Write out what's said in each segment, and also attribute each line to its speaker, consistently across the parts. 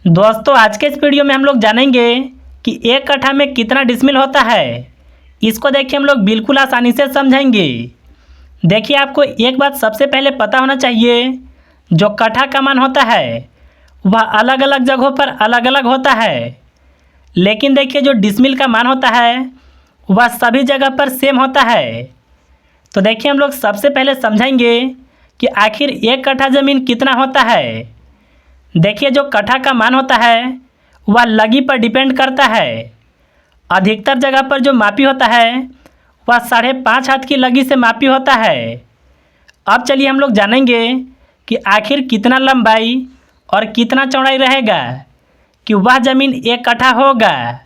Speaker 1: दोस्तों आज के इस वीडियो में हम लोग जानेंगे कि एक कट्ठा में कितना डिसमिल होता है। इसको देखिए हम लोग बिल्कुल आसानी से समझेंगे। देखिए आपको एक बात सबसे पहले पता होना चाहिए, जो कट्ठा का मान होता है वह अलग अलग जगहों पर अलग अलग होता है, लेकिन देखिए जो डिसमिल का मान होता है वह सभी जगह पर सेम होता है। तो देखिए हम लोग सबसे पहले समझेंगे कि आखिर एक कट्ठा ज़मीन कितना होता है। देखिए जो कट्ठा का मान होता है वह लगी पर डिपेंड करता है। अधिकतर जगह पर जो मापी होता है वह 5.5 हाथ की लगी से मापी होता है। अब चलिए हम लोग जानेंगे कि आखिर कितना लंबाई और कितना चौड़ाई रहेगा कि वह ज़मीन एक कट्ठा होगा।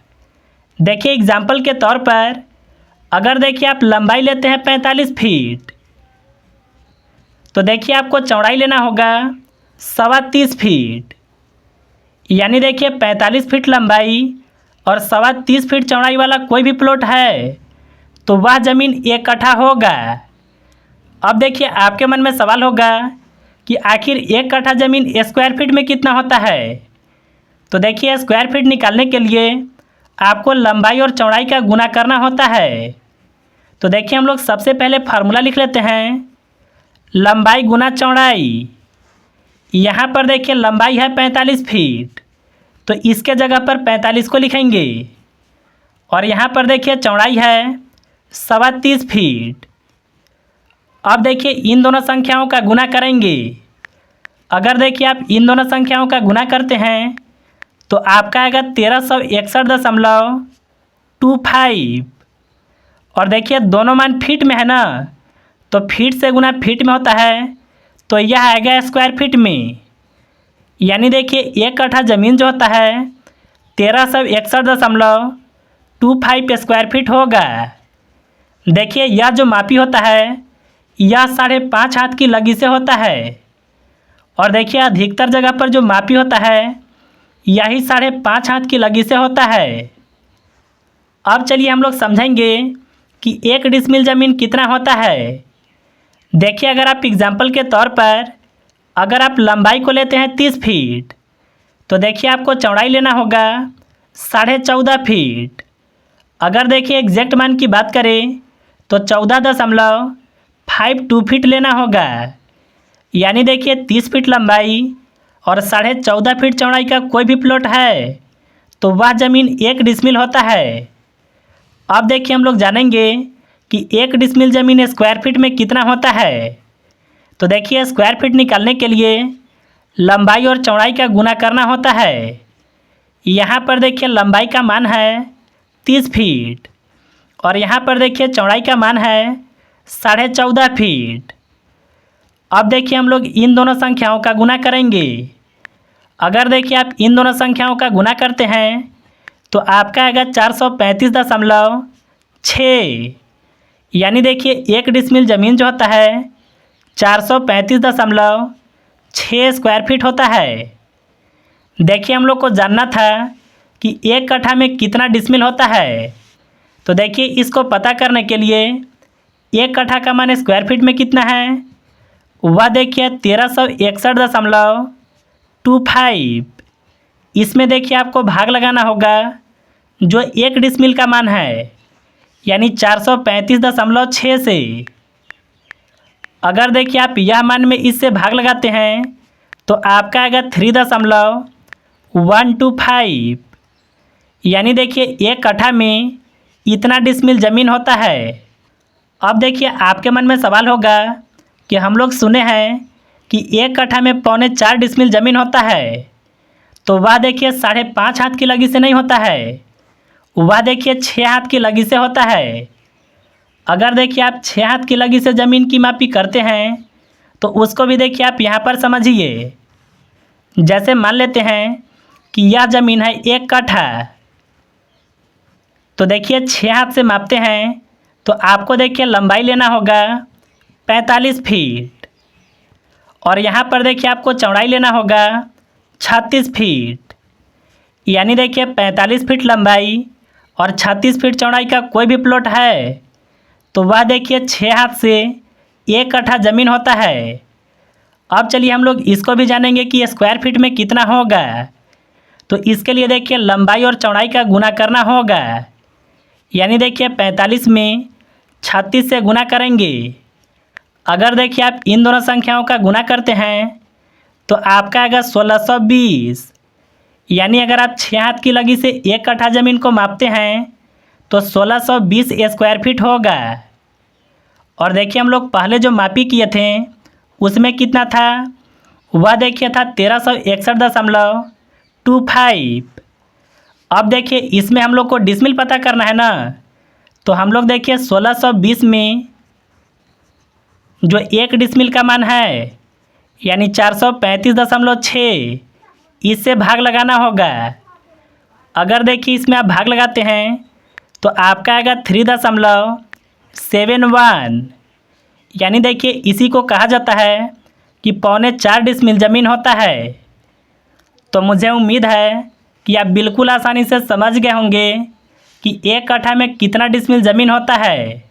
Speaker 1: देखिए एग्जाम्पल के तौर पर अगर देखिए आप लंबाई लेते हैं 45 फीट, तो देखिए आपको चौड़ाई लेना होगा 30.25 फीट। यानी देखिए 45 फीट लंबाई और 30.25 फीट चौड़ाई वाला कोई भी प्लॉट है तो वह ज़मीन एक कट्ठा होगा। अब देखिए आपके मन में सवाल होगा कि आखिर एक कट्ठा ज़मीन स्क्वायर फीट में कितना होता है। तो देखिए स्क्वायर फीट निकालने के लिए आपको लंबाई और चौड़ाई का गुना करना होता है। तो देखिए हम लोग सबसे पहले फार्मूला लिख लेते हैं, लंबाई गुना चौड़ाई। यहाँ पर देखिए लंबाई है 45 फीट, तो इसके जगह पर 45 को लिखेंगे, और यहाँ पर देखिए चौड़ाई है 30.25 फीट। अब देखिए इन दोनों संख्याओं का गुना करेंगे। अगर देखिए आप इन दोनों संख्याओं का गुना करते हैं तो आपका आएगा 1361.25। और देखिए दोनों मान फीट में है ना, तो फीट से गुना फीट में होता है, तो यह आएगा स्क्वायर फीट में। यानी देखिए एक कट्ठा ज़मीन जो होता है 1361.25 स्क्वायर फीट होगा। देखिए यह जो मापी होता है यह 5.5 हाथ की लगी से होता है, और देखिए अधिकतर जगह पर जो मापी होता है यही 5.5 हाथ की लगी से होता है। अब चलिए हम लोग समझेंगे कि एक डिसमिल ज़मीन कितना होता है। देखिए अगर आप एग्जाम्पल के तौर पर अगर आप लंबाई को लेते हैं 30 फीट, तो देखिए आपको चौड़ाई लेना होगा 14.5 फीट। अगर देखिए एग्जैक्ट मान की बात करें तो 14.52 फीट लेना होगा। यानी देखिए 30 फीट लंबाई और 14.5 फीट चौड़ाई का कोई भी प्लॉट है तो वह ज़मीन एक डिसमिल होता है। अब देखिए हम लोग जानेंगे कि एक डिसमिल ज़मीन स्क्वायर फीट में कितना होता है। तो देखिए स्क्वायर फीट निकालने के लिए लंबाई और चौड़ाई का गुना करना होता है। यहाँ पर देखिए लंबाई का मान है 30 फीट और यहाँ पर देखिए चौड़ाई का मान है 14.5 फीट। अब देखिए हम लोग इन दोनों संख्याओं का गुना करेंगे। अगर देखिए आप इन दोनों संख्याओं का गुना करते हैं तो आपका आएगा 435.6। यानी देखिए एक डिसमिल ज़मीन जो होता है 435.6 स्क्वायर फीट होता है। देखिए हम लोग को जानना था कि एक कट्ठा में कितना डिसमिल होता है। तो देखिए इसको पता करने के लिए एक कट्ठा का मान स्क्वायर फीट में कितना है वह देखिए 1361.25। इसमें देखिए आपको भाग लगाना होगा जो एक डिसमिल का मान है, यानी 435.6 से। अगर देखिए आप यह मान में इससे भाग लगाते हैं तो आपका आएगा 3.125। यानी देखिए एक कट्ठा में इतना डिसमिल ज़मीन होता है। अब देखिए आपके मन में सवाल होगा कि हम लोग सुने हैं कि एक कट्ठा में 4.25 डिसमिल ज़मीन होता है, तो वह देखिए 5.5 हाथ की लगी से नहीं होता है, वह देखिए 6 हाथ की लगी से होता है। अगर देखिए आप 6 हाथ की लगी से ज़मीन की मापी करते हैं तो उसको भी देखिए आप यहाँ पर समझिए। जैसे मान लेते हैं कि यह ज़मीन है एक कट्ठा, तो देखिए 6 हाथ से मापते हैं तो आपको देखिए लंबाई लेना होगा 45 फीट, और यहाँ पर देखिए आपको चौड़ाई लेना होगा 36 फीट। यानी देखिए 45 फीट लंबाई और 36 फीट चौड़ाई का कोई भी प्लॉट है तो वह देखिए 6 हाथ से एक कट्ठा ज़मीन होता है। अब चलिए हम लोग इसको भी जानेंगे कि स्क्वायर फीट में कितना होगा। तो इसके लिए देखिए लंबाई और चौड़ाई का गुना करना होगा। यानी देखिए 45 में 36 से गुना करेंगे। अगर देखिए आप इन दोनों संख्याओं का गुना करते हैं तो आपका आएगा 1620। यानी अगर आप 6 हाथ की लगी से 1 कट्ठा ज़मीन को मापते हैं तो 1620 स्क्वायर फीट होगा। और देखिए हम लोग पहले जो मापी किए थे उसमें कितना था, वह देखिए था 1361.25। अब देखिए इसमें हम लोग को डिसमिल पता करना है ना, तो हम लोग देखिए 1620 में जो 1 डिसमिल का मान है यानी 435.6, इससे भाग लगाना होगा। अगर देखिए इसमें आप भाग लगाते हैं तो आपका आएगा 3.71। यानी देखिए इसी को कहा जाता है कि 3.25 डिसमिल ज़मीन होता है। तो मुझे उम्मीद है कि आप बिल्कुल आसानी से समझ गए होंगे कि 1 कट्ठा में कितना डिसमिल ज़मीन होता है।